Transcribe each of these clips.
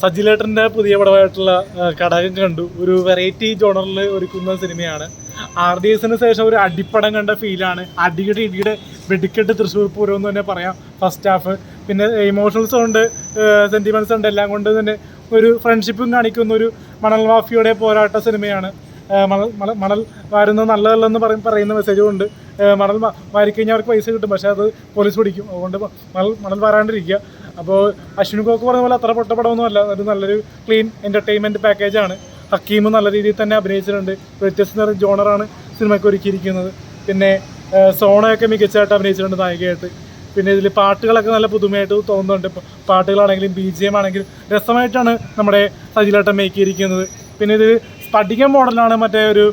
സജിലേട്ടൻ്റെ പുതിയ പടമായിട്ടുള്ള ഘടകം കണ്ടു. ഒരു വെറൈറ്റി ജോണറിൽ ഒരുക്കുന്ന സിനിമയാണ്. RDSന് ശേഷം ഒരു അടിപ്പടം കണ്ട ഫീലാണ്. ഇടിയുടെ വെടിക്കെട്ട് തൃശ്ശൂർ പൂരം എന്ന് തന്നെ പറയാം ഫസ്റ്റ് ഹാഫ്. പിന്നെ ഇമോഷണൽസ് ഉണ്ട്, സെൻറ്റിമെൻറ്റ്സ് ഉണ്ട്, എല്ലാം കൊണ്ട് തന്നെ ഒരു ഫ്രണ്ട്ഷിപ്പും കാണിക്കുന്ന ഒരു മണൽ മാഫിയയുടെ പോരാട്ട സിനിമയാണ്. മണൽ വാരുന്നത് നല്ലതല്ലെന്ന് പറയുന്ന മെസ്സേജും ഉണ്ട്. മണൽ വാരിക്കഴിഞ്ഞാൽ അവർക്ക് പൈസ കിട്ടും, പക്ഷേ അത് പോലീസ് പിടിക്കും. അതുകൊണ്ട് മണൽ വാരാണ്ടിരിക്കുക. അപ്പോൾ അശ്വിനി കോക്ക് പറഞ്ഞ പോലെ അത്ര പൊട്ടപ്പടമൊന്നും അല്ല, ഒരു നല്ലൊരു ക്ലീൻ എൻ്റർടൈൻമെൻറ്റ് പാക്കേജാണ്. ഹക്കീം നല്ല രീതിയിൽ തന്നെ അഭിനയിച്ചിട്ടുണ്ട്. വ്യത്യസ്ത ജോണറാണ് സിനിമയ്ക്ക് ഒരുക്കിയിരിക്കുന്നത്. പിന്നെ സോണയൊക്കെ മികച്ചതായിട്ട് അഭിനയിച്ചിട്ടുണ്ട് നായികയായിട്ട്. പിന്നെ ഇതിൽ പാട്ടുകളൊക്കെ നല്ല പുതുമയായിട്ട് തോന്നുന്നുണ്ട്. പാട്ടുകളാണെങ്കിലും BGM ആണെങ്കിലും രസമായിട്ടാണ് നമ്മുടെ സജിലേട്ടൻ മേക്ക് ചെയ്തിരിക്കുന്നത്. പിന്നെ ഇത് സ്പടികം മോഡലാണ്. മറ്റേ ഒരു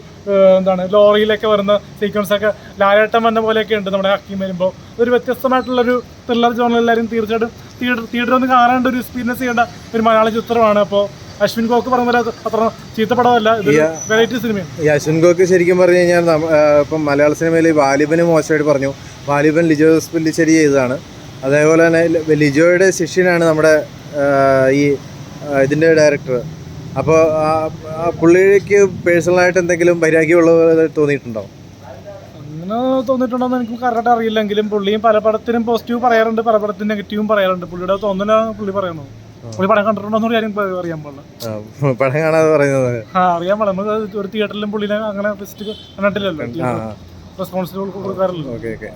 ലോറിയിലൊക്കെ വരുന്ന സീക്വൻസൊക്കെ ലാലേട്ടൻ വന്ന പോലെയൊക്കെ ഉണ്ട് നമ്മുടെ ഹക്കീം വരുമ്പോൾ. ഒരു വ്യത്യസ്തമായിട്ടുള്ളൊരു ത്രില്ലർ ജോണർ എല്ലാവരും തീർച്ചയായിട്ടും തിയേറ്ററിൽ ഒന്ന് കാണേണ്ട ഒരു എക്സ്പീരിയൻസ് ചെയ്യേണ്ട ഒരു മലയാള ചിത്രമാണ്. അപ്പോൾ അശ്വിൻ കോക്ക് പറഞ്ഞ പോലെ അത്ര ചീത്തപ്പടമല്ല, ഇത് വെറൈറ്റി സിനിമയാണ്. ഈ അശ്വിൻ കോക്ക് ശരിക്കും പറഞ്ഞു കഴിഞ്ഞാൽ ഇപ്പം മലയാള സിനിമയിൽ വാലിബന് മോശമായിട്ട് പറഞ്ഞു. വാലിബൻ ലിജോ പുല്ലിശ്ശേരി ചെയ്തതാണ്. അതേപോലെ തന്നെ ലിജോയുടെ ശിഷ്യനാണ് നമ്മുടെ ഈ ഇതിൻ്റെ ഡയറക്ടർ. അപ്പോൾ പുള്ളിക്ക് പേഴ്സണലായിട്ട് എന്തെങ്കിലും വൈരാഗ്യമുള്ളത് തോന്നിയിട്ടുണ്ടോ? അങ്ങനെ തോന്നിയിട്ടുണ്ടോയെന്ന് എനിക്ക് കറക്റ്റ് അറിയില്ലെങ്കിലും പുള്ളിയും പല പടത്തിനും പോസിറ്റീവ് പറയാറുണ്ട്, പല പടത്തിനും നെഗറ്റീവും പറയാറുണ്ട്. പുള്ളിയുടെ തോന്നലാണ് പുള്ളി പറയുന്നത്. പുള്ളി പടം കണ്ടിട്ടുണ്ടോന്ന് കാര്യം അറിയാൻ പാടില്ല. പടം കാണാതെ പറയുന്നത് അറിയാൻ പാടില്ല. നമുക്ക് ഒരു തിയേറ്ററിലും പുള്ളിനെ അങ്ങനെ കണ്ടിട്ടില്ലല്ലോ, റെസ്പോൺസിബിൾ കൊടുക്കാറില്ല. ഓക്കെ.